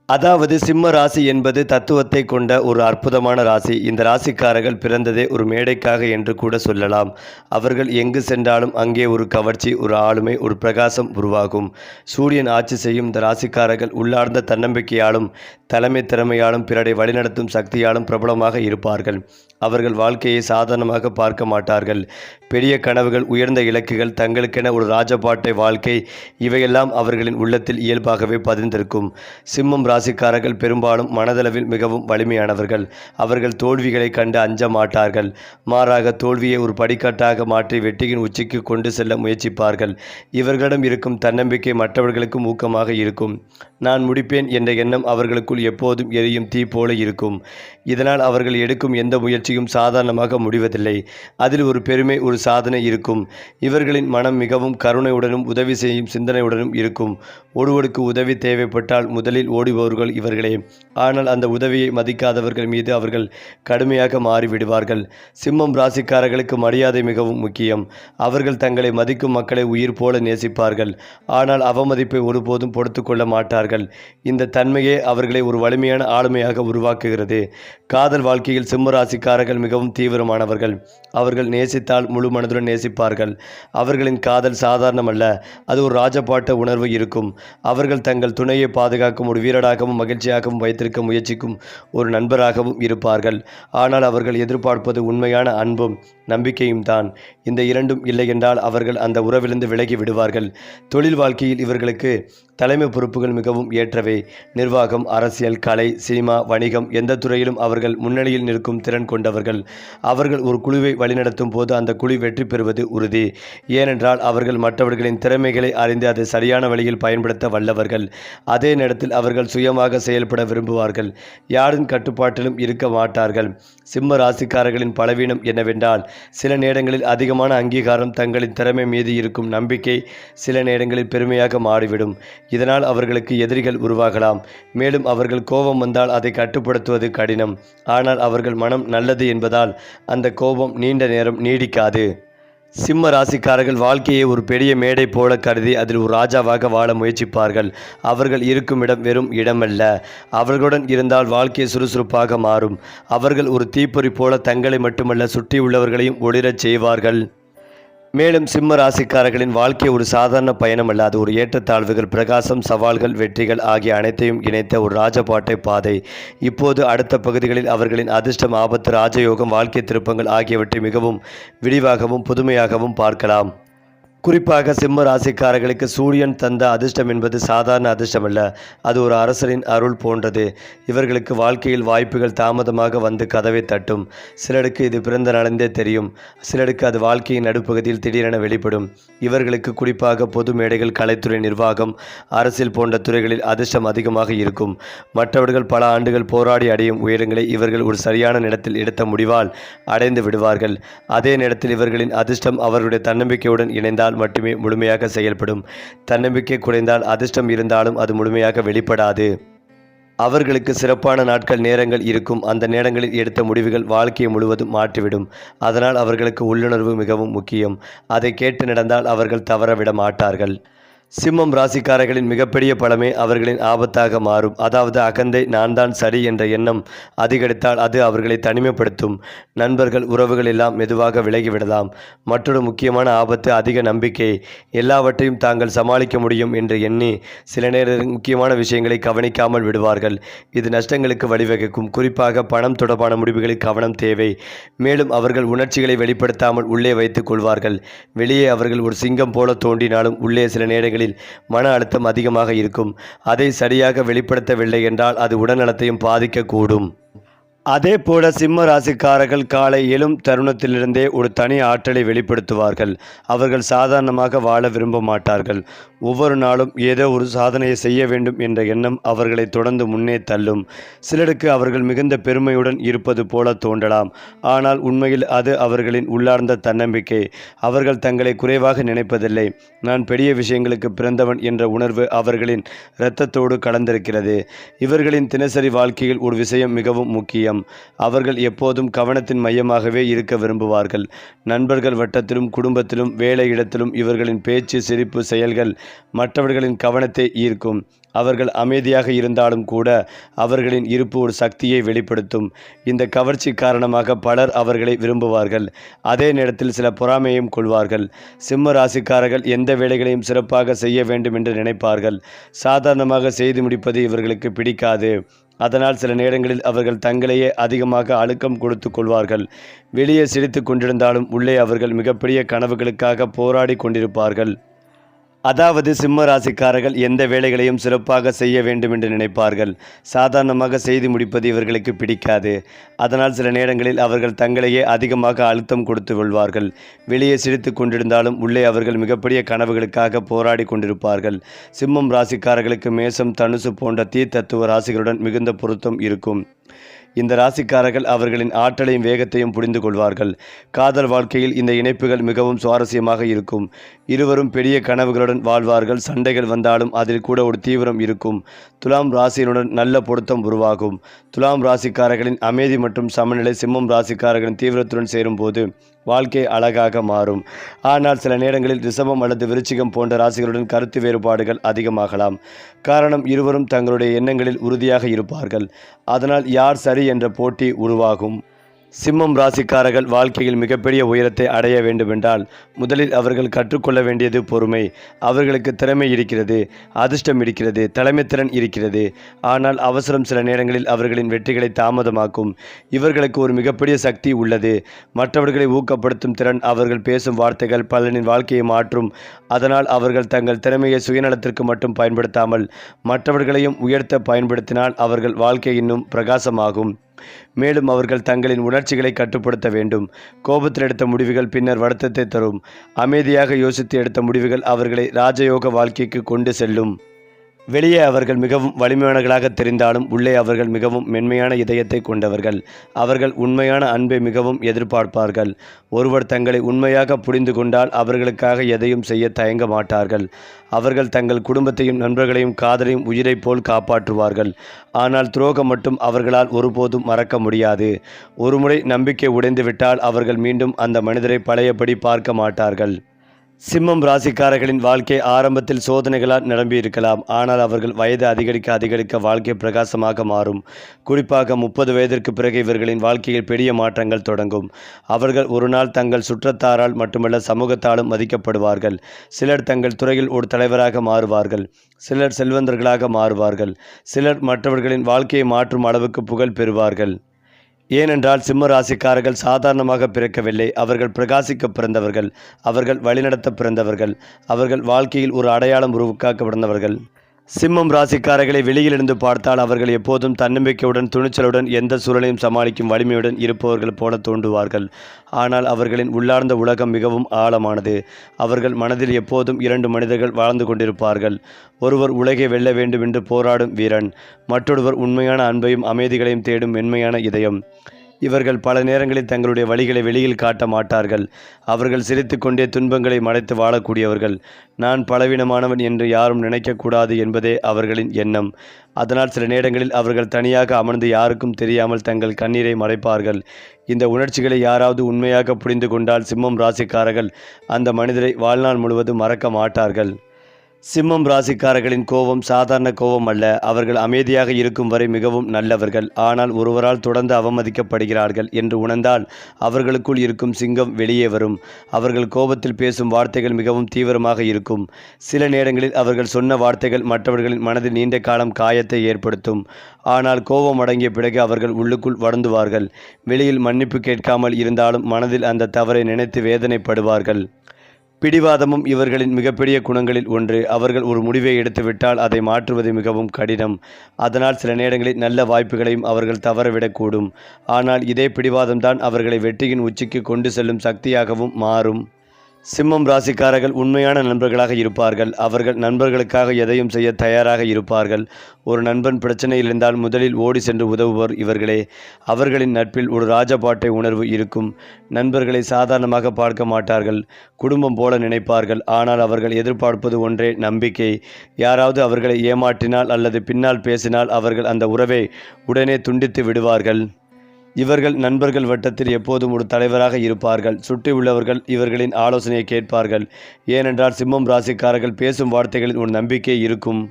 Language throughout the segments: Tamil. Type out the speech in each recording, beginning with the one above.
அதாவது சிம்ம ராசி என்பது தத்துவத்தை கொண்ட ஒரு அற்புதமான ராசி. இந்த ராசிக்காரர்கள் பிறந்ததே ஒரு மேடைக்காக என்று கூட சொல்லலாம். அவர்கள் எங்கு சென்றாலும் அங்கே ஒரு கவர்ச்சி, ஒரு ஆளுமை, ஒரு பிரகாசம் உருவாகும். சூரியன் ஆட்சி செய்யும் இந்த ராசிக்காரர்கள் உள்ளார்ந்த தன்னம்பிக்கையாலும் தலைமை திறமையாலும் பிறரை வழிநடத்தும் சக்தியாலும் பிரபலமாக இருப்பார்கள். அவர்கள் வாழ்க்கையை சாதாரணமாக பார்க்க மாட்டார்கள். பெரிய கனவுகள், உயர்ந்த இலக்குகள், தங்களுக்கென ஒரு ராஜபாட்டை வாழ்க்கை, இவையெல்லாம் அவர்களின் உள்ளத்தில் இயல்பாகவே பதிந்திருக்கும். சிம்மம் ராசிக்காரர்கள் பெரும்பாலும் மனதளவில் மிகவும் வலிமையானவர்கள். அவர்கள் தோல்விகளை கண்டு அஞ்ச மாட்டார்கள். மாறாக தோல்வியை ஒரு படிக்கட்டாக மாற்றி வெற்றியின் உச்சிக்கு கொண்டு செல்ல முயற்சிப்பார்கள். இவர்களிடம் இருக்கும் தன்னம்பிக்கை மற்றவர்களுக்கும் ஊக்கமாக இருக்கும். நான் முடிப்பேன் என்ற எண்ணம் அவர்களுக்குள் எப்போதும் எரியும் தீ போல இருக்கும். இதனால் அவர்கள் எடுக்கும் எந்த முயற்சியும் சாதாரணமாக முடிவதில்லை. அதில் ஒரு பெருமை, ஒரு சாதனை இருக்கும். இவர்களின் மனம் மிகவும் கருணையுடனும் உதவி செய்யும் சிந்தனையுடனும் இருக்கும். ஒருவருக்கு உதவி தேவைப்பட்டால் முதலில் ஓடுபவர்கள் இவர்களே. ஆனால் அந்த உதவியை மதிக்காதவர்கள் மீது அவர்கள் கடுமையாக மாறிவிடுவார்கள். சிம்மம் ராசிக்காரர்களுக்கு மரியாதை மிகவும் முக்கியம். அவர்கள் தங்களை மதிக்கும் மக்களை உயிர் போல நேசிப்பார்கள். ஆனால் அவமதிப்பை ஒருபோதும் பொறுத்து கொள்ள மாட்டார்கள். இந்த தன்மையே அவர்களை ஒரு வலிமையான ஆளுமையாக உருவாக்குகிறது. காதல் வாழ்க்கையில் சிம்ம ராசிக்காரர்கள் மிகவும் தீவிரமானவர்கள். அவர்கள் நேசித்தால் முழு மனதுடன் நேசிப்பார்கள். அவர்களின் காதல் சாதாரணமல்ல, அது ஒரு ராஜபாட்ட உணர்வு இருக்கும். அவர்கள் தங்கள் துணையை பாதுகாக்கும் ஒரு வீரராகவும் மகிழ்ச்சியாகவும் வைத்திருக்க முயற்சிக்கும் ஒரு நண்பராகவும் இருப்பார்கள். ஆனால் அவர்கள் எதிர்பார்ப்பது உண்மையான அன்பும் நம்பிக்கையும் தான். இந்த இரண்டும் இல்லை என்றால் அவர்கள் அந்த உறவிலிருந்து விலகி விடுவார்கள். தொழில் வாழ்க்கையில் இவர்களுக்கு தலைமை பொறுப்புகள் மிகவும் ஏற்றவை. நிர்வாகம், அரசியல், கலை, சினிமா, வணிகம், எந்த துறையிலும் அவர்கள் முன்னணியில் நிற்கும் திறன் கொண்டவர்கள். அவர்கள் ஒரு குழுவை வழிநடத்தும் போது அந்த குழு வெற்றி பெறுவது உறுதி. ஏனென்றால் அவர்கள் மற்றவர்களின் திறமைகளை அறிந்து அதை சரியான வழியில் பயன்படுத்த வல்லவர்கள். அதே நேரத்தில் அவர்கள் சுயமாக செயல்பட விரும்புவார்கள். யாரின் கட்டுப்பாட்டிலும் இருக்க மாட்டார்கள். சிம்ம ராசிக்காரர்களின் பலவீனம் என்னவென்றால், சில நேரங்களில் அதிகமான அங்கீகாரம், தங்களின் திறமை மீது இருக்கும் நம்பிக்கை சில நேரங்களில் பெருமையாக மாறிவிடும். இதனால் அவர்களுக்கு எதிரிகள் உருவாகலாம். மேலும் அவர்கள் கோபம் வந்தால் அதை கட்டுப்படுத்துவது கடினம். ஆனால் அவர்கள் மனம் நல்லது என்பதால் அந்த கோபம் நீண்ட நேரம் நீடிக்காது. சிம்ம ராசிக்காரர்கள் வாழ்க்கையை ஒரு பெரிய மேடை போல கருதி அதில் ஒரு ராஜாவாக வாழ முயற்சிப்பார்கள். அவர்கள் இருக்கும் இடம் வெறும் இடமல்ல. அவர்களுடன் இருந்தால் வாழ்க்கை சுறுசுறுப்பாக மாறும். அவர்கள் ஒரு தீப்பொறி போல தங்களை மட்டுமல்ல சுற்றியுள்ளவர்களையும் ஒளிரச் செய்வார்கள். மேலும் சிம்ம ராசிக்காரர்களின் வாழ்க்கை ஒரு சாதாரண பயணம் அல்ல. அது ஒரு ஏற்றத்தாழ்வுகள், பிரகாசம், சவால்கள், வெற்றிகள் ஆகிய அனைத்தையும் இணைத்த ஒரு ராஜபாட்டை பாதை. இப்போது அடுத்த பகுதிகளில் அவர்களின் அதிர்ஷ்டம், ஆபத்து, ராஜயோகம், வாழ்க்கை திருப்பங்கள் ஆகியவற்றை மிகவும் விரிவாகவும் புதுமையாகவும் பார்க்கலாம். குறிப்பாக சிம்ம ராசிக்காரர்களுக்கு சூரியன் தந்த அதிர்ஷ்டம் என்பது சாதாரண அதிர்ஷ்டமல்ல. அது ஒரு அரசரின் அருள் போன்றது. இவர்களுக்கு வாழ்க்கையில் வாய்ப்புகள் தாமதமாக வந்து கதவை தட்டும். சிலருக்கு இது பிறந்த நாளிந்தே தெரியும். சிலருக்கு அது வாழ்க்கையின் நடுப்பகுதியில் திடீரென வெளிப்படும். இவர்களுக்கு குறிப்பாக பொது மேடைகள், கலைத்துறை, நிர்வாகம், அரசியல் போன்ற துறைகளில் அதிர்ஷ்டம் அதிகமாக இருக்கும். மற்றவர்கள் பல ஆண்டுகள் போராடி அடையும் உயரங்களை இவர்கள் ஒரு சரியான நேரத்தில் எடுத்த முடிவால் அடைந்து விடுவார்கள். அதே நேரத்தில் இவர்களின் அதிர்ஷ்டம் அவர்களுடைய தன்னம்பிக்கையுடன் இணைந்தால் மட்டுமே முழுமையாக செயல்படும். தன்னம்பிக்கை குறைந்தால் அதிர்ஷ்டம் இருந்தாலும் அது முழுமையாக வெளிப்படாது. அவர்களுக்கு சிறப்பான நாட்கள், நேரங்கள் இருக்கும். அந்த நேரங்களில் எடுத்த முடிவுகள் வாழ்க்கையை முழுவதும் மாற்றிவிடும். அதனால் அவர்களுக்கு உள்ளுணர்வு மிகவும் முக்கியம். அதை கேட்டு நடந்தால் அவர்கள் தவறவிட மாட்டார்கள். சிம்மம் ராசிக்காரர்களின் மிகப்பெரிய பலமே அவர்களின் ஆபத்தாக மாறும். அதாவது அகந்தை, நான் தான் சரி என்ற எண்ணம் அதிகரித்தால் அது அவர்களை தனிமைப்படுத்தும். நண்பர்கள், உறவுகள் எல்லாம் மெதுவாக விலகிவிடலாம். மற்றொரு முக்கியமான ஆபத்து அதிக நம்பிக்கை. எல்லாவற்றையும் தாங்கள் சமாளிக்க முடியும் என்று எண்ணி சில நேரத்தில் முக்கியமான விஷயங்களை கவனிக்காமல் விடுவார்கள். இது நஷ்டங்களுக்கு வழிவகுக்கும். குறிப்பாக பணம் தொடர்பான முடிவுகளில் கவனம் தேவை. மேலும் அவர்கள் உணர்ச்சிகளை வெளிப்படுத்தாமல் உள்ளே வைத்துக் கொள்வார்கள். வெளியே அவர்கள் ஒரு சிங்கம் போல தோன்றினாலும் உள்ளே சில நேரங்களில் மன அழுத்தம் அதிகமாக இருக்கும். அதை சரியாக வெளிப்படுத்தவில்லை என்றால் அது உடல்நலத்தையும் பாதிக்கக்கூடும். அதே போல சிம்ம ராசிக்காரர்கள் காலை எழும் தருணத்திலிருந்தே ஒரு தனி ஆற்றலை வெளிப்படுத்துவார்கள். அவர்கள் சாதாரணமாக வாழ விரும்ப மாட்டார்கள். ஒவ்வொரு நாளும் ஏதோ ஒரு சாதனையை செய்ய வேண்டும் என்ற எண்ணம் அவர்களை தொடர்ந்து முன்னே தள்ளும். சிலருக்கு அவர்கள் மிகுந்த பெருமையுடன் இருப்பது போல தோன்றலாம். ஆனால் உண்மையில் அது அவர்களின் உள்ளார்ந்த தன்னம்பிக்கை. அவர்கள் தங்களை குறைவாக நினைப்பதில்லை. நான் பெரிய விஷயங்களுக்கு பிறந்தவன் என்ற உணர்வு அவர்களின் இரத்தத்தோடு கலந்திருக்கிறது. இவர்களின் தினசரி வாழ்க்கையில் ஒரு விஷயம் மிகவும் முக்கியம். மையம். அவர்கள் எப்போதும் கவனத்தின் மையமாகவே இருக்க விரும்புவார்கள். நண்பர்கள் வட்டத்திலும் குடும்பத்திலும் வேலை இடத்திலும் இவர்களின் பேச்சு, சிரிப்பு, செயல்கள் மற்றவர்களின் கவனத்தை ஈர்க்கும். அவர்கள் அமைதியாக இருந்தாலும் கூட அவர்களின் இருப்பு ஒரு சக்தியை வெளிப்படுத்தும். இந்த கவர்ச்சி காரணமாக பலர் அவர்களை விரும்புவார்கள். அதே நேரத்தில் சில பொறாமையும் கொள்வார்கள். சிம்ம ராசிக்காரர்கள் எந்த வேலைகளையும் சிறப்பாக செய்ய வேண்டும் என்று நினைப்பார்கள். சாதாரணமாக செய்து முடிப்பது இவர்களுக்கு பிடிக்காது. அதனால் சில நேரங்களில் அவர்கள் தங்களையே அதிகமாக அழுத்தம் கொடுத்து கொள்வார்கள். வெளியே சிரித்து கொண்டிருந்தாலும் உள்ளே அவர்கள் மிகப்பெரிய கனவுகளுக்காக போராடி கொண்டிருப்பார்கள். அதாவது சிம்ம ராசிக்காரர்கள் எந்த வேலைகளையும் சிறப்பாக செய்ய வேண்டும் என்று நினைப்பார்கள். சாதாரணமாக செய்து முடிப்பது இவர்களுக்கு பிடிக்காது. அதனால் சில நேரங்களில் அவர்கள் தங்களையே அதிகமாக அழுத்தம் கொடுத்து கொள்வார்கள். வெளியே சிரித்து கொண்டிருந்தாலும் உள்ளே அவர்கள் மிகப்பெரிய கனவுகளுக்காக போராடி கொண்டிருப்பார்கள். சிம்மம் ராசிக்காரர்களுக்கு மேசம், தனுசு போன்ற தீர்த்தத்துவ ராசிகளுடன் மிகுந்த பொருத்தம் இருக்கும். இந்த ராசிக்காரர்கள் அவர்களின் ஆற்றலையும் வேகத்தையும் புரிந்து கொள்வார்கள். காதல் வாழ்க்கையில் இந்த இணைப்புகள் மிகவும் சுவாரஸ்யமாக இருக்கும். இருவரும் பெரிய கனவுகளுடன் வாழ்வார்கள். சண்டைகள் வந்தாலும் அதில் கூட ஒரு தீவிரம் இருக்கும். துலாம் ராசியினுடன் நல்ல பொருத்தம் உருவாகும். துலாம் ராசிக்காரர்களின் அமைதி மற்றும் சமநிலை சிம்மம் ராசிக்காரர்களின் தீவிரத்துடன் சேரும்போது வாழ்க்கை அழகாக மாறும். ஆனால் சில நேரங்களில் ரிஷபம் அல்லது விருச்சிகம் போன்ற ராசிகளுடன் கருத்து வேறுபாடுகள் அதிகமாகலாம். காரணம், இருவரும் தங்களுடைய எண்ணங்களில் உறுதியாக இருப்பார்கள். அதனால் யார் சரி என்ற போட்டி உருவாகும். சிம்மம் ராசிக்காரர்கள் வாழ்க்கையில் மிகப்பெரிய உயரத்தை அடைய வேண்டுமென்றால் முதலில் அவர்கள் கற்றுக்கொள்ள வேண்டியது பொறுமை. அவர்களுக்கு திறமை இருக்கிறது, அதிர்ஷ்டம் இருக்கிறது, தலைமைத்திறன் இருக்கிறது. ஆனால் அவசரம் சில நேரங்களில் அவர்களின் வெற்றிகளை தாமதமாக்கும். இவர்களுக்கு ஒரு மிகப்பெரிய சக்தி உள்ளது. மற்றவர்களை ஊக்கப்படுத்தும் திறன். அவர்கள் பேசும் வார்த்தைகள் பலரின் வாழ்க்கையை மாற்றும். அதனால் அவர்கள் தங்கள் திறமையை சுயநலத்திற்கு மட்டும் பயன்படுத்தாமல் மற்றவர்களையும் உயர்த்த பயன்படுத்தினால் அவர்கள் வாழ்க்கை இன்னும் பிரகாசமாகும். மேலும் அவர்கள் தங்களின் உணர்ச்சிகளை கட்டுப்படுத்த வேண்டும். கோபத்தில் எடுத்த முடிவுகள் பின்னர் வருத்தத்தை தரும். அமைதியாக யோசித்து எடுத்த முடிவுகள் அவர்களை ராஜயோக வாழ்க்கைக்கு கொண்டு செல்லும். வெளியே அவர்கள் மிகவும் வலிமையானவர்களாக தெரிந்தாலும் உள்ளே அவர்கள் மிகவும் மென்மையான இதயத்தை கொண்டவர்கள். அவர்கள் உண்மையான அன்பை மிகவும் எதிர்பார்ப்பார்கள். ஒருவர் தங்களை உண்மையாக புரிந்து கொண்டால் அவர்களுக்காக எதையும் செய்ய தயங்க மாட்டார்கள். அவர்கள் தங்கள் குடும்பத்தையும் நண்பர்களையும் காதலையும் உயிரை போல் காப்பாற்றுவார்கள். ஆனால் துரோகம் மட்டும் அவர்களால் ஒருபோதும் மறக்க முடியாது. ஒருமுறை நம்பிக்கை உடைந்துவிட்டால் அவர்கள் மீண்டும் அந்த மனிதரை பழையபடி பார்க்க மாட்டார்கள். சிம்மம் ராசிக்காரர்களின் வாழ்க்கை ஆரம்பத்தில் சோதனைகளால் நிரம்பியிருக்கலாம். ஆனால் அவர்கள் வயது அதிகரிக்க வாழ்க்கை பிரகாசமாக மாறும். குறிப்பாக 30 வயதிற்கு பிறகு இவர்களின் வாழ்க்கையில் பெரிய மாற்றங்கள் தொடங்கும். அவர்கள் ஒரு நாள் தங்கள் சுற்றத்தாரால் மட்டுமல்ல சமூகத்தாலும் மதிக்கப்படுவார்கள். சிலர் தங்கள் துறையில் ஒரு தலைவராக மாறுவார்கள். சிலர் செல்வந்தர்களாக மாறுவார்கள். சிலர் மற்றவர்களின் வாழ்க்கையை மாற்றும் அளவுக்கு புகழ் பெறுவார்கள். ஏனென்றால் சிம்ம ராசிக்காரர்கள் சாதாரணமாக பிறக்கவில்லை. அவர்கள் பிரகாசிக்க பிறந்தவர்கள். அவர்கள் வழிநடத்த பிறந்தவர்கள். அவர்கள் வாழ்க்கையில் ஒரு அடையாளம் உருவாக்க பிறந்தவர்கள். சிம்மம் ராசிக்காரர்களை வெளியிலிருந்து பார்த்தால் அவர்கள் எப்போதும் தன்னம்பிக்கையுடன், துணிச்சலுடன், எந்த சூழலையும் சமாளிக்கும் வலிமையுடன் இருப்பவர்கள் போல தோன்றுவார்கள். ஆனால் அவர்களின் உள்ளார்ந்த உலகம் மிகவும் ஆழமானது. அவர்கள் மனதில் எப்போதும் 2 மனிதர்கள் வாழ்ந்து கொண்டிருப்பார்கள். ஒருவர் உலகை வெல்ல வேண்டும் என்று போராடும் வீரன். மற்றொருவர் உண்மையான அன்பையும் அமைதிகளையும் தேடும் மென்மையான இதயம். இவர்கள் பல நேரங்களில் தங்களுடைய வழிகளை வெளியில் காட்ட மாட்டார்கள். அவர்கள் சிரித்து கொண்டே துன்பங்களை மறைத்து வாழக்கூடியவர்கள். நான் பலவீனமானவன் என்று யாரும் நினைக்கக்கூடாது என்பதே அவர்களின் எண்ணம். அதனால் சில நேரங்களில் அவர்கள் தனியாக அமர்ந்து யாருக்கும் தெரியாமல் தங்கள் கண்ணீரை மறைப்பார்கள். இந்த உணர்ச்சிகளை யாராவது உண்மையாக புரிந்து கொண்டால் சிம்மம் ராசிக்காரர்கள் அந்த மனிதரை வாழ்நாள் முழுவதும் மறக்க மாட்டார்கள். சிம்மம் ராசிக்காரர்களின் கோபம் சாதாரண கோபம் அல்ல. அவர்கள் அமைதியாக இருக்கும் வரை மிகவும் நல்லவர்கள். ஆனால் ஒருவரால் தொடர்ந்து அவமதிக்கப்படுகிறார்கள் என்று உணர்ந்தால் அவர்களுக்குள் இருக்கும் சிங்கம் வெளியே வரும். அவர்கள் கோபத்தில் பேசும் வார்த்தைகள் மிகவும் தீவிரமாக இருக்கும். சில நேரங்களில் அவர்கள் சொன்ன வார்த்தைகள் மற்றவர்களின் மனதில் நீண்ட காலம் காயத்தை ஏற்படுத்தும். ஆனால் கோபம் அடங்கிய பிறகு அவர்கள் உள்ளுக்குள் வருந்துவார்கள். வெளியில் மன்னிப்பு கேட்காமல் இருந்தாலும் மனதில் அந்த தவறை நினைத்து வேதனைப்படுவார்கள். பிடிவாதமும் இவர்களின் மிகப்பெரிய குணங்களில் ஒன்று. அவர்கள் ஒரு முடிவை எடுத்துவிட்டால் அதை மாற்றுவது மிகவும் கடினம். அதனால் சில நேரங்களில் நல்ல வாய்ப்புகளையும் அவர்கள் தவறவிடக்கூடும். ஆனால் இதே பிடிவாதம்தான் அவர்களை வெற்றியின் உச்சிக்கு கொண்டு செல்லும் சக்தியாகவும் மாறும். சிம்மம் ராசிக்காரர்கள் உண்மையான நண்பர்களாக இருப்பார்கள். அவர்கள் நண்பர்களுக்காக எதையும் செய்ய தயாராக இருப்பார்கள். ஒரு நண்பன் பிரச்சனையில் இருந்தால் முதலில் ஓடி சென்று உதவுவர் இவர்களே. அவர்களின் நட்பில் ஒரு ராஜபாட்டை உணர்வு இருக்கும். நண்பர்களை சாதாரணமாக பார்க்க மாட்டார்கள். குடும்பம் போல நினைப்பார்கள். ஆனால் அவர்கள் எதிர்பார்ப்பது ஒன்றே, நம்பிக்கை. யாராவது அவர்களை ஏமாற்றினால் அல்லது பின்னால் பேசினால் அவர்கள் அந்த உறவை உடனே துண்டித்து விடுவார்கள். இவர்கள் நண்பர்கள் வட்டத்தில் எப்போதும் ஒரு தலைவராக இருப்பார்கள். சுற்றியுள்ளவர்கள் இவர்களின் ஆலோசனையை கேட்பார்கள். ஏனென்றால் சிம்மம் ராசிக்காரர்கள் பேசும் வார்த்தைகளில் ஒரு நம்பிக்கை இருக்கும்.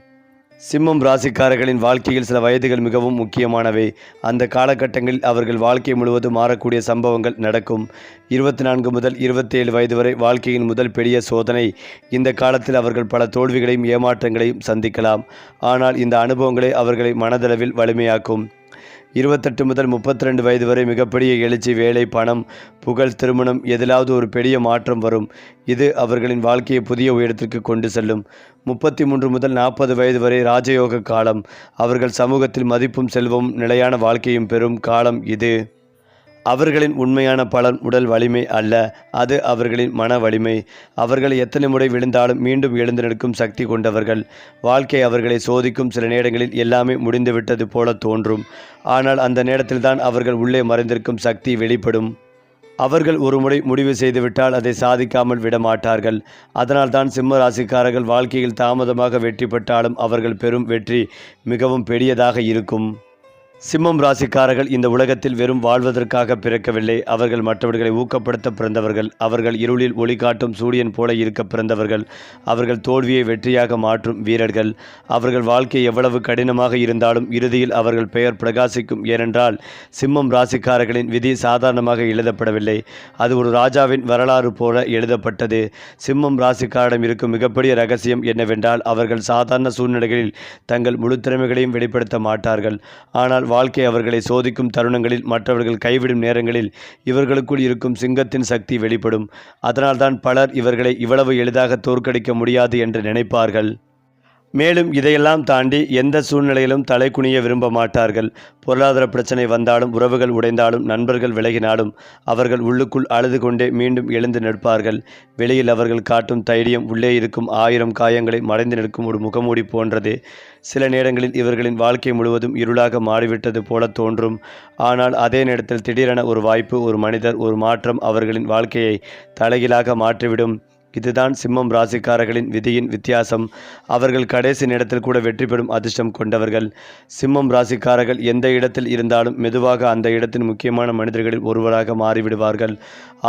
சிம்மம் ராசிக்காரர்களின் வாழ்க்கையில் சில வயதுகள் மிகவும் முக்கியமானவை. அந்த காலகட்டங்களில் அவர்கள் வாழ்க்கை முழுவதும் மாறக்கூடிய சம்பவங்கள் நடக்கும். 24 முதல் 27 வயது வரை வாழ்க்கையின் முதல் பெரிய சோதனை. இந்த காலத்தில் அவர்கள் பல தோல்விகளையும் ஏமாற்றங்களையும் சந்திக்கலாம். ஆனால் இந்த அனுபவங்களே அவர்களை மனதளவில் வலிமையாக்கும். 28 முதல் 32 வயது வரை மிகப்பெரிய எழுச்சி, வேலை, பணம், புகழ், திருமணம், எதிலாவது ஒரு பெரிய மாற்றம் வரும். இது அவர்களின் வாழ்க்கையை புதிய உயரத்திற்கு கொண்டு செல்லும். 33 முதல் 40 வயது வரை ராஜயோக காலம். அவர்கள் சமூகத்தில் மதிப்பும் செல்வமும் நிலையான வாழ்க்கையும் பெறும் காலம் இது. அவர்களின் உண்மையான பலன் உடல் வலிமை அல்ல, அது அவர்களின் மன வலிமை. அவர்கள் எத்தனை முறை விழுந்தாலும் மீண்டும் எழுந்து நிற்கும் சக்தி கொண்டவர்கள். வாழ்க்கை அவர்களை சோதிக்கும். சில நேரங்களில் எல்லாமே முடிந்துவிட்டது போல தோன்றும். ஆனால் அந்த நேரத்தில்தான் அவர்கள் உள்ளே மறைந்திருக்கும் சக்தி வெளிப்படும். அவர்கள் ஒருமுறை முடிவு செய்துவிட்டால் அதை சாதிக்காமல் விடமாட்டார்கள். அதனால்தான் சிம்ம ராசிக்காரர்கள் வாழ்க்கையில் தாமதமாக வெற்றி பெற்றாலும் அவர்கள் பெறும் வெற்றி மிகவும் பெரியதாக இருக்கும். சிம்மம் ராசிக்காரர்கள் இந்த உலகத்தில் வெறும் வாழ்வதற்காக பிறக்கவில்லை. அவர்கள் மற்றவர்களை ஊக்கப்படுத்த பிறந்தவர்கள். அவர்கள் இருளில் ஒளி காட்டும் சூரியன் போல இருக்க பிறந்தவர்கள். அவர்கள் தோல்வியை வெற்றியாக மாற்றும் வீரர்கள். அவர்கள் வாழ்க்கை எவ்வளவு கடினமாக இருந்தாலும் இறுதியில் அவர்கள் பெயர் பிரகாசிக்கும். ஏனென்றால் சிம்மம் ராசிக்காரர்களின் விதி சாதாரணமாக எழுதப்படவில்லை. அது ஒரு ராஜாவின் வரலாறு போல எழுதப்பட்டது. சிம்மம் ராசிக்காரிடம் இருக்கும் மிகப்பெரிய ரகசியம் என்னவென்றால் அவர்கள் சாதாரண சூழ்நிலைகளில் தங்கள் முழு திறமைகளையும் வெளிப்படுத்த மாட்டார்கள். ஆனால் வாழ்க்கை அவர்களை சோதிக்கும் தருணங்களில், மற்றவர்கள் கைவிடும் நேரங்களில் இவர்களுக்குள் இருக்கும் சிங்கத்தின் சக்தி வெளிப்படும். அதனால்தான் பலர் இவர்களை இவ்வளவு எளிதாக தோற்கடிக்க முடியாது என்று நினைப்பார்கள். மேலும் இதையெல்லாம் தாண்டி எந்த சூழ்நிலையிலும் தலை குனிய விரும்ப மாட்டார்கள். பொருளாதார பிரச்சனை வந்தாலும், உறவுகள் உடைந்தாலும், நண்பர்கள் விலகினாலும் அவர்கள் உள்ளுக்குள் அழுது கொண்டே மீண்டும் எழுந்து நிற்பார்கள். வெளியில் அவர்கள் காட்டும் தைரியம் உள்ளே இருக்கும் 1000 காயங்களை மறைந்து நிற்கும் ஒரு முகமூடி போன்றது. சில நேரங்களில் இவர்களின் வாழ்க்கை முழுவதும் இருளாக மாறிவிட்டது போல தோன்றும். ஆனால் அதே நேரத்தில் திடீரென ஒரு வாய்ப்பு, ஒரு மனிதர், ஒரு மாற்றம் அவர்களின் வாழ்க்கையை தலைகீழாக மாற்றிவிடும். இதுதான் சிம்மம் ராசிக்காரர்களின் விதியின் வித்தியாசம். அவர்கள் கடைசி நேரத்தில் கூட வெற்றி பெறும் அதிர்ஷ்டம் கொண்டவர்கள். சிம்மம் ராசிக்காரர்கள் எந்த இடத்தில் இருந்தாலும் மெதுவாக அந்த இடத்தின் முக்கியமான மனிதர்களில் ஒருவராக மாறிவிடுவார்கள்.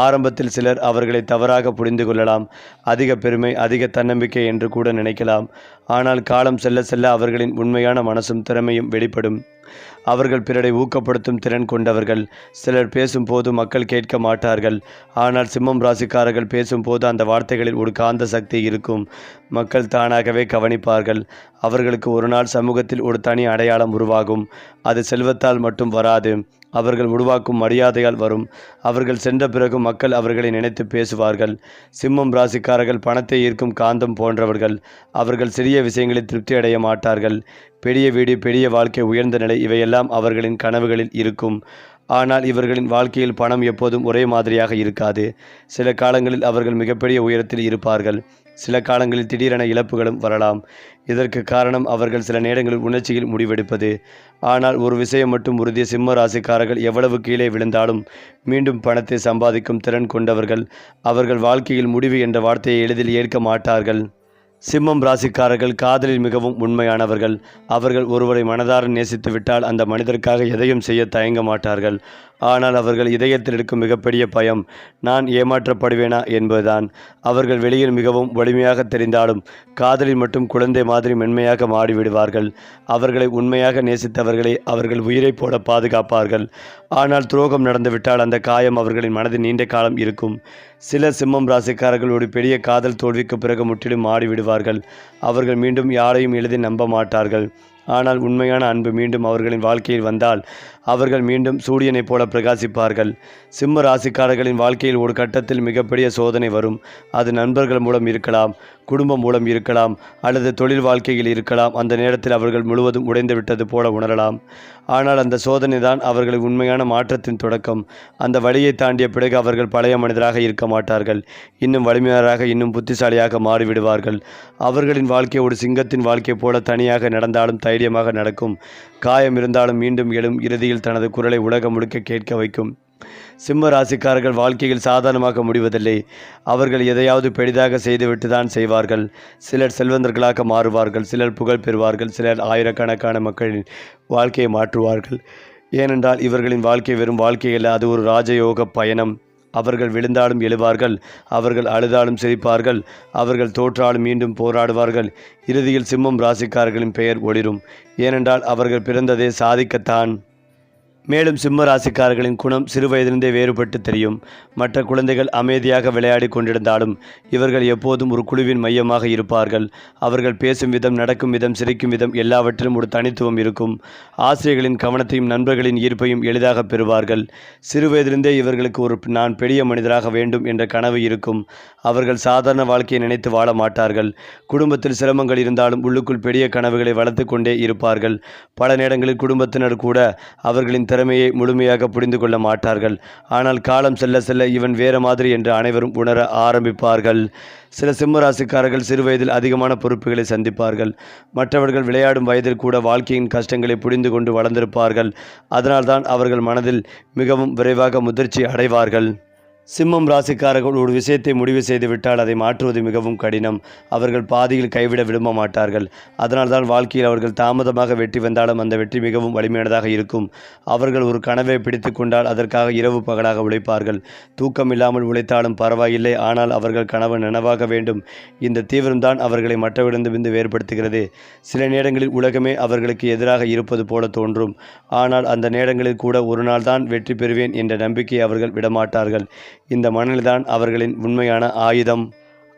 ஆரம்பத்தில் சிலர் அவர்களை தவறாக புரிந்து கொள்ளலாம். அதிக பெருமை, அதிக தன்னம்பிக்கை என்று கூட நினைக்கலாம். ஆனால் காலம் செல்ல செல்ல அவர்களின் உண்மையான மனசும் திறமையும் வெளிப்படும். அவர்கள் பிறரை ஊக்கப்படுத்தும் திறன் கொண்டவர்கள். சிலர் பேசும்போது மக்கள் கேட்க மாட்டார்கள். ஆனால் சிம்மம் ராசிக்காரர்கள் பேசும்போது அந்த வார்த்தைகளில் ஒரு காந்த சக்தி இருக்கும். மக்கள் தானாகவே கவனிப்பார்கள். அவர்களுக்கு ஒரு நாள் சமூகத்தில் ஒரு தனி அடையாளம் உருவாகும். அது செல்வத்தால் மட்டும் வராது, அவர்கள் உருவாக்கும் மரியாதையால் வரும். அவர்கள் சென்ற பிறகு மக்கள் அவர்களை நினைத்து பேசுவார்கள். சிம்மம் ராசிக்காரர்கள் பணத்தை ஈர்க்கும் காந்தம் போன்றவர்கள். அவர்கள் சிறிய விஷயங்களில் திருப்தி அடைய மாட்டார்கள். பெரிய வீடு, பெரிய வாழ்க்கை, உயர்ந்த நிலை இவையெல்லாம் அவர்களின் கனவுகளில் இருக்கும். ஆனால் இவர்களின் வாழ்க்கையில் பணம் எப்போதும் ஒரே மாதிரியாக இருக்காது. சில காலங்களில் அவர்கள் மிகப்பெரிய உயரத்தில் இருப்பார்கள். சில காலங்களில் திடீரென இழப்புகளும் வரலாம். இதற்கு காரணம் அவர்கள் சில நேரங்களில் உணர்ச்சியில் முடிவெடுப்பது. ஆனால் ஒரு விஷயம் மட்டும் உறுதி, சிம்ம ராசிக்காரர்கள் எவ்வளவு கீழே விழுந்தாலும் மீண்டும் பணத்தை சம்பாதிக்கும் திறன் கொண்டவர்கள். அவர்கள் வாழ்க்கையில் முடிவு என்ற வார்த்தையை எளிதில் ஏற்க மாட்டார்கள். சிம்மம் ராசிக்காரர்கள் காதலில் மிகவும் உண்மையானவர்கள். அவர்கள் ஒருவரை மனதார நேசித்து விட்டால் அந்த மனிதருக்காக எதையும் செய்ய தயங்க மாட்டார்கள். ஆனால் அவர்கள் இதயத்தில் இருக்கும் மிகப்பெரிய பயம், நான் ஏமாற்றப்படுவேனா என்பதுதான். அவர்கள் வெளியில் மிகவும் வலிமையாக தெரிந்தாலும் காதலில் மட்டும் குழந்தை மாதிரி மென்மையாக மாறிவிடுவார்கள். அவர்களை உண்மையாக நேசித்தவர்களை அவர்கள் உயிரைப் போல பாதுகாப்பார்கள். ஆனால் துரோகம் நடந்துவிட்டால் அந்த காயம் அவர்களின் மனதில் நீண்ட காலம் இருக்கும். சில சிம்மம் ராசிக்காரர்கள் ஒரு பெரிய காதல் தோல்விக்கு பிறகு முற்றிலும் மாறிவிடுவார்கள். அவர்கள் மீண்டும் யாரையும் எளிதில் நம்ப மாட்டார்கள். ஆனால் உண்மையான அன்பு மீண்டும் அவர்களின் வாழ்க்கையில் வந்தால் அவர்கள் மீண்டும் சூரியனைப் போல பிரகாசிப்பார்கள். சிம்ம ராசிக்காரர்களின் வாழ்க்கையில் ஒரு கட்டத்தில் மிகப்பெரிய சோதனை வரும். அது நண்பர்கள் மூலம் இருக்கலாம், குடும்பம் மூலம் இருக்கலாம், அல்லது தொழில் வாழ்க்கையில் இருக்கலாம். அந்த நேரத்தில் அவர்கள் முழுவதும் உடைந்து விட்டது போல உணரலாம். ஆனால் அந்த சோதனை தான் அவர்களின் உண்மையான மாற்றத்தின் தொடக்கம். அந்த வழியை தாண்டிய பிறகு அவர்கள் பழைய மனிதராக இருக்க மாட்டார்கள். இன்னும் வலிமையாளராக, இன்னும் புத்திசாலியாக மாறிவிடுவார்கள். அவர்களின் வாழ்க்கை ஒரு சிங்கத்தின் வாழ்க்கை போல தனியாக நடந்தாலும் தைரியமாக நடக்கும். காயம் இருந்தாலும் மீண்டும் எழும். இறுதியில் தனது குரலை உலகம் முழுக்க கேட்க வைக்கும். சிம்ம ராசிக்காரர்கள் வாழ்க்கையில் சாதாரணமாக முடிவதில்லை. அவர்கள் எதையாவது பெரிதாக செய்துவிட்டு தான் செய்வார்கள். சிலர் செல்வந்தர்களாக மாறுவார்கள், சிலர் புகழ் பெறுவார்கள், சிலர் ஆயிரக்கணக்கான மக்களின் வாழ்க்கையை மாற்றுவார்கள். ஏனென்றால் இவர்களின் வாழ்க்கை வெறும் வாழ்க்கையல்ல, அது ஒரு ராஜயோக பயணம். அவர்கள் விழுந்தாலும் எழுவார்கள், அவர்கள் அழுதாலும் சிரிப்பார்கள், அவர்கள் தோற்றாலும் மீண்டும் போராடுவார்கள். இறுதியில் சிம்மம் ராசிக்காரர்களின் பெயர் ஒளிரும். ஏனென்றால் அவர்கள் பிறந்ததே சாதிக்கத்தான். மேலும் சிம்ம ராசிக்காரர்களின் குணம் சிறுவயதிலிருந்தே வேறுபட்டு தெரியும். மற்ற குழந்தைகள் அமைதியாக விளையாடி கொண்டிருந்தாலும் இவர்கள் எப்போதும் ஒரு குழுவின் மையமாக இருப்பார்கள். அவர்கள் பேசும் விதம், நடக்கும் விதம், சிரிக்கும் விதம் எல்லாவற்றிலும் ஒரு தனித்துவம் இருக்கும். ஆசிரியர்களின் கவனத்தையும் நண்பர்களின் ஈர்ப்பையும் எளிதாக பெறுவார்கள். சிறுவயதிலிருந்தே இவர்களுக்கு ஒரு நான் பெரிய மனிதராக வேண்டும் என்ற கனவு இருக்கும். அவர்கள் சாதாரண வாழ்க்கையை நினைத்து வாழ மாட்டார்கள். குடும்பத்தில் சிரமங்கள் இருந்தாலும் உள்ளுக்குள் பெரிய கனவுகளை வளர்த்து கொண்டே இருப்பார்கள். பல நேரங்களில் குடும்பத்தினர் கூட அவர்களின் திறமையை முழுமையாக புரிந்து கொள்ள மாட்டார்கள். ஆனால் காலம் செல்ல செல்ல இவன் வேறு மாதிரி என்று அனைவரும் உணர ஆரம்பிப்பார்கள். சில சிம்ம ராசிக்காரர்கள் சிறுவயதில் அதிகமான பொறுப்புகளை சந்திப்பார்கள். மற்றவர்கள் விளையாடும் வயதில் கூட வாழ்க்கையின் கஷ்டங்களை புரிந்து கொண்டு வளர்ந்திருப்பார்கள். அதனால்தான் அவர்கள் மனதில் மிகவும் விரைவாக முதிர்ச்சி அடைவார்கள். சிம்மம் ராசிக்காரர்கள் ஒரு விஷயத்தை முடிவு செய்துவிட்டால் அதை மாற்றுவது மிகவும் கடினம். அவர்கள் பாதியில் கைவிட விரும்ப மாட்டார்கள். அதனால்தான் வாழ்க்கையில் அவர்கள் தாமதமாக வெற்றி வந்தாலும் அந்த வெற்றி மிகவும் வலிமையானதாக இருக்கும். அவர்கள் ஒரு கனவை பிடித்து கொண்டால் அதற்காக இரவு பகலாக உழைப்பார்கள். தூக்கம் இல்லாமல் உழைத்தாலும் பரவாயில்லை, ஆனால் அவர்கள் கனவு நனவாக வேண்டும். இந்த தீவிரம்தான் அவர்களை மற்றவரிடமிருந்து வேறுபடுத்துகிறது. சில நேரங்களில் உலகமே அவர்களுக்கு எதிராக இருப்பது போல தோன்றும். ஆனால் அந்த நேரங்களில் கூட ஒரு நாள் தான் வெற்றி பெறுவேன் என்ற நம்பிக்கையை அவர்கள் விடமாட்டார்கள். இந்த மனநிலைதான் அவர்களின் உண்மையான ஆயுதம்.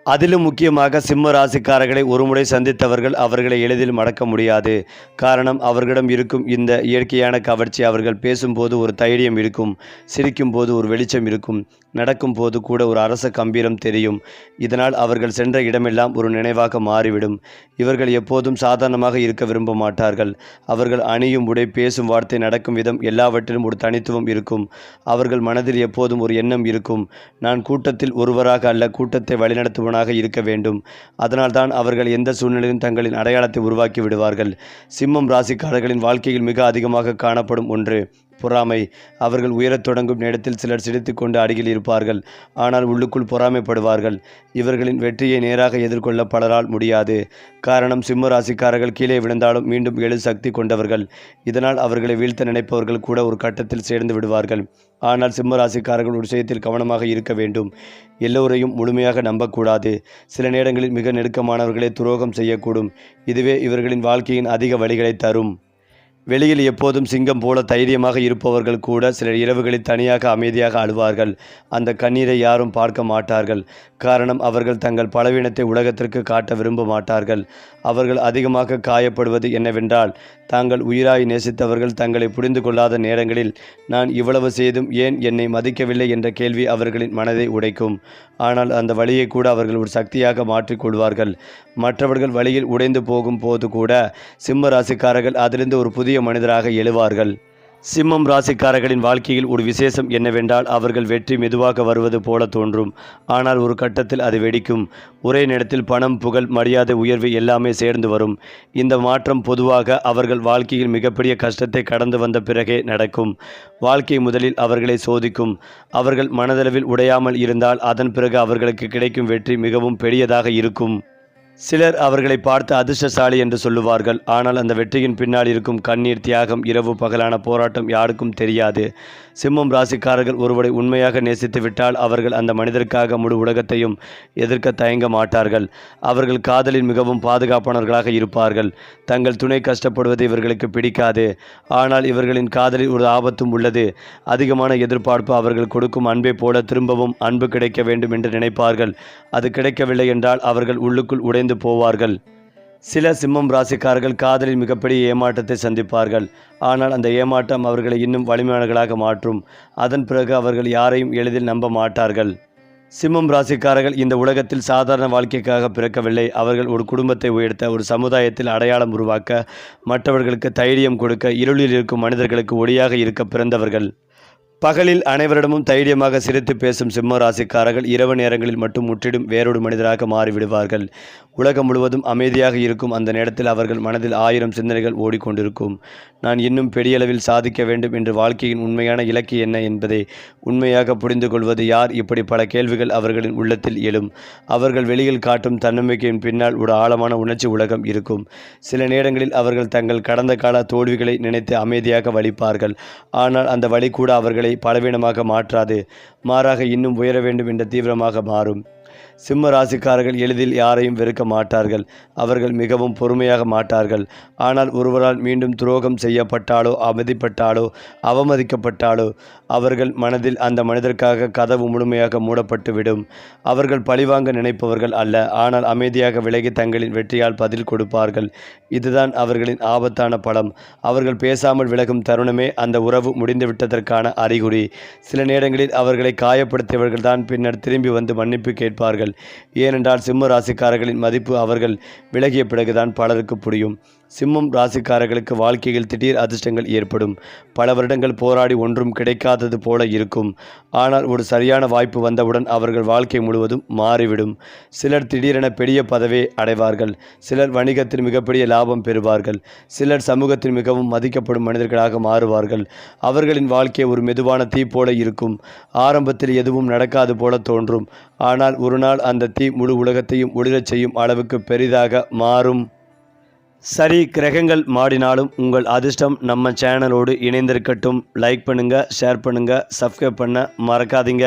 அதிலும் முக்கியமாக சிம்ம ராசிக்காரர்களை ஒருமுறை சந்தித்தவர்கள் அவர்களை எளிதில் மடக்க முடியாது. காரணம், அவர்களிடம் இருக்கும் இந்த இயற்கையான கவர்ச்சி. அவர்கள் பேசும்போது ஒரு தைரியம் இருக்கும், சிரிக்கும் போது ஒரு வெளிச்சம் இருக்கும், நடக்கும் போது கூட ஒரு அரச கம்பீரம் தெரியும். இதனால் அவர்கள் சென்ற இடமெல்லாம் ஒரு நினைவாக மாறிவிடும். இவர்கள் எப்போதும் சாதாரணமாக இருக்க விரும்ப மாட்டார்கள். அவர்கள் அணியும் உடை, பேசும் வார்த்தை, நடக்கும் விதம் எல்லாவற்றிலும் ஒரு தனித்துவம் இருக்கும். அவர்கள் மனதில் எப்போதும் ஒரு எண்ணம் இருக்கும், நான் கூட்டத்தில் ஒருவராக அல்ல, கூட்டத்தை வழிநடத்துவனாக இருக்க வேண்டும். அதனால்தான் அவர்கள் எந்த சூழ்நிலையிலும் தங்களின் அடையாளத்தை உருவாக்கி விடுவார்கள். சிம்மம் ராசிக்காரர்களின் வாழ்க்கையில் மிக அதிகமாக காணப்படும் ஒன்று பொறாமை. அவர்கள் உயரத் தொடங்கும் நேரத்தில் சிலர் சிரித்து கொண்டு அருகில் இருப்பார்கள், ஆனால் உள்ளுக்குள் பொறாமைப்படுவார்கள். இவர்களின் வெற்றியை நேராக எதிர்கொள்ள பலரால் முடியாது. காரணம், சிம்ம ராசிக்காரர்கள் கீழே விழுந்தாலும் மீண்டும் எழு சக்தி கொண்டவர்கள். இதனால் அவர்களை வீழ்த்த நினைப்பவர்கள் கூட ஒரு கட்டத்தில் சேர்ந்து விடுவார்கள். ஆனால் சிம்ம ராசிக்காரர்கள் ஒரு விஷயத்தில் கவனமாக இருக்க வேண்டும். எல்லோரையும் முழுமையாக நம்பக்கூடாது. சில நேரங்களில் மிக நெருக்கமானவர்களே துரோகம் செய்யக்கூடும். இதுவே இவர்களின் வாழ்க்கையின் அதிக வழிகளை தரும். வெளியில் எப்போதும் சிங்கம் போல தைரியமாக இருப்பவர்கள் கூட சில இரவுகளில் தனியாக அமைதியாக அழுவார்கள். அந்த கண்ணீரை யாரும் பார்க்க மாட்டார்கள். காரணம், அவர்கள் தங்கள் பலவீனத்தை உலகத்திற்கு காட்ட விரும்ப மாட்டார்கள். அவர்கள் அதிகமாக காயப்படுவது என்னவென்றால், தாங்கள் உயிராய் நேசித்தவர்கள் தங்களை புரிந்து கொள்ளாத நேரங்களில் நான் இவ்வளவு செய்தும் ஏன் என்னை மதிக்கவில்லை என்ற கேள்வி அவர்களின் மனதை உடைக்கும். ஆனால் அந்த வழியை கூட அவர்கள் ஒரு சக்தியாக மாற்றிக்கொள்வார்கள். மற்றவர்கள் வழியில் உடைந்து போகும் போது கூட சிம்ம ராசிக்காரர்கள் அதிலிருந்து ஒரு புதிய மனிதராக எழுவார்கள். சிம்மம் ராசிக்காரர்களின் வாழ்க்கையில் ஒரு விசேஷம் என்னவென்றால், அவர்கள் வெற்றி மெதுவாக வருவது போல தோன்றும். ஆனால் ஒரு கட்டத்தில் அது வெடிக்கும். ஒரே நேரத்தில் பணம், புகழ், மரியாதை, உயர்வு எல்லாமே சேர்ந்து வரும். இந்த மாற்றம் பொதுவாக அவர்கள் வாழ்க்கையில் மிகப்பெரிய கஷ்டத்தை கடந்து வந்த பிறகே நடக்கும். வாழ்க்கை முதலில் அவர்களை சோதிக்கும். அவர்கள் மனதளவில் உடையாமல் இருந்தால் அதன் பிறகு அவர்களுக்கு கிடைக்கும் வெற்றி மிகவும் பெரியதாக இருக்கும். சிலர் அவர்களை பார்த்து அதிர்ஷ்டசாலி என்று சொல்லுவார்கள். ஆனால் அந்த வெற்றியின் பின்னால் இருக்கும் கண்ணீர், தியாகம், இரவு பகலான போராட்டம் யாருக்கும் தெரியாது. சிம்மம் ராசிக்காரர்கள் ஒருவரை உண்மையாக நேசித்து விட்டால் அவர்கள் அந்த மனிதருக்காக முழு உலகத்தையும் எதிர்க்க தயங்க மாட்டார்கள். அவர்கள் காதலில் மிகவும் பாதுகாப்பானவர்களாக இருப்பார்கள். தங்கள் துணை கஷ்டப்படுவது இவர்களுக்கு பிடிக்காது. ஆனால் இவர்களின் காதலில் ஒரு ஆபத்தும் உள்ளது. அதிகமான எதிர்பார்ப்பு. அவர்கள் கொடுக்கும் அன்பை போல திரும்பவும் அன்பு கிடைக்க வேண்டும் என்று நினைப்பார்கள். அது கிடைக்கவில்லை என்றால் அவர்கள் உள்ளுக்குள் உடைந்து போவார்கள். சில சிம்மம் ராசிக்காரர்கள் காதலில் மிகப்பெரிய ஏமாற்றத்தை சந்திப்பார்கள். ஆனால் அந்த ஏமாற்றம் அவர்களை இன்னும் வலிமையானவர்களாக மாற்றும். அதன் பிறகு அவர்கள் யாரையும் எளிதில் நம்ப மாட்டார்கள். சிம்மம் ராசிக்காரர்கள் இந்த உலகத்தில் சாதாரண வாழ்க்கைக்காக பிறக்கவில்லை. அவர்கள் ஒரு குடும்பத்தை உயர்த்த, ஒரு சமுதாயத்தில் அடையாளம் உருவாக்க, மற்றவர்களுக்கு தைரியம் கொடுக்க, இருளில் இருக்கும் மனிதர்களுக்கு ஒளியாக இருக்க பிறந்தவர்கள். பகலில் அனைவரிடமும் தைரியமாக சிரித்து பேசும் சிம்ம ராசிக்காரர்கள் இரவு நேரங்களில் மட்டும் முற்றிலும் வேறொரு மனிதராக மாறிவிடுவார்கள். உலகம் முழுவதும் அமைதியாக இருக்கும் அந்த நேரத்தில் அவர்கள் மனதில் 1000 சிந்தனைகள் ஓடிக்கொண்டிருக்கும். நான் இன்னும் பெரியளவில் சாதிக்க வேண்டும் என்று வாழ்க்கையின் உண்மையான இலக்கு என்ன என்பதை உண்மையாக புரிந்து கொள்வது யார்? இப்படி பல கேள்விகள் அவர்களின் உள்ளத்தில் எழும். அவர்கள் வெளியில் காட்டும் தன்னம்பிக்கையின் பின்னால் ஒரு ஆழமான உணர்ச்சி உலகம் இருக்கும். சில நேரங்களில் அவர்கள் தங்கள் கடந்த கால தோல்விகளை நினைத்து அமைதியாக வலிப்பார்கள். ஆனால் அந்த வலி கூட அவர்களை பலவீனமாக மாற்றாது, மாறாக இன்னும் உயர வேண்டும் என்ற தீவிரமாக மாறும். சிம்ம ராசிக்காரர்கள் எளிதில் யாரையும் வெறுக்க மாட்டார்கள். அவர்கள் மிகவும் பொறுமையாக மாட்டார்கள். ஆனால் ஒருவரால் மீண்டும் துரோகம் செய்யப்பட்டாலோ, அவதிப்பட்டாலோ, அவமதிக்கப்பட்டாலோ அவர்கள் மனதில் அந்த மனிதருக்காக கதவு முழுமையாக மூடப்பட்டுவிடும். அவர்கள் பழிவாங்க நினைப்பவர்கள் அல்ல, ஆனால் அமைதியாக விலகி தங்களின் வெற்றியால் பதில் கொடுப்பார்கள். இதுதான் அவர்களின் ஆபத்தான பலம். அவர்கள் பேசாமல் விலகும் தருணமே அந்த உறவு முடிந்துவிட்டதற்கான அறிகுறி. சில நேரங்களில் அவர்களை காயப்படுத்தியவர்கள்தான் பின்னர் திரும்பி வந்து மன்னிப்பு கேட்பார்கள். ஏனென்றால் சிம்ம ராசிக்காரர்களின் மதிப்பு அவர்கள் விலகிய பிறகுதான் பலருக்கு புரியும். சிம்மம் ராசிக்காரர்களுக்கு வாழ்க்கையில் திடீர் அதிர்ஷ்டங்கள் ஏற்படும். பல வருடங்கள் போராடி ஒன்றும் கிடைக்காதது போல இருக்கும். ஆனால் ஒரு சரியான வாய்ப்பு வந்தவுடன் அவர்கள் வாழ்க்கை முழுவதும் மாறிவிடும். சிலர் திடீரென பெரிய பதவியை அடைவார்கள். சிலர் வணிகத்தில் மிகப்பெரிய லாபம் பெறுவார்கள். சிலர் சமூகத்தில் மிகவும் மதிக்கப்படும் மனிதர்களாக மாறுவார்கள். அவர்களின் வாழ்க்கை ஒரு மெதுவான தீ போல இருக்கும். ஆரம்பத்தில் எதுவும் நடக்காது போல தோன்றும். ஆனால் ஒரு நாள் அந்த தீ முழு உலகத்தையும் ஒளிரச் செய்யும் அளவுக்கு பெரிதாக மாறும். சரி, கிரகங்கள் மாறினாலும் உங்கள் அதிர்ஷ்டம் நம்ம சேனலோடு இணைந்திருக்கட்டும். லைக் பண்ணுங்கள், ஷேர் பண்ணுங்கள், சப்ஸ்கிரைப் பண்ண மறக்காதீங்க.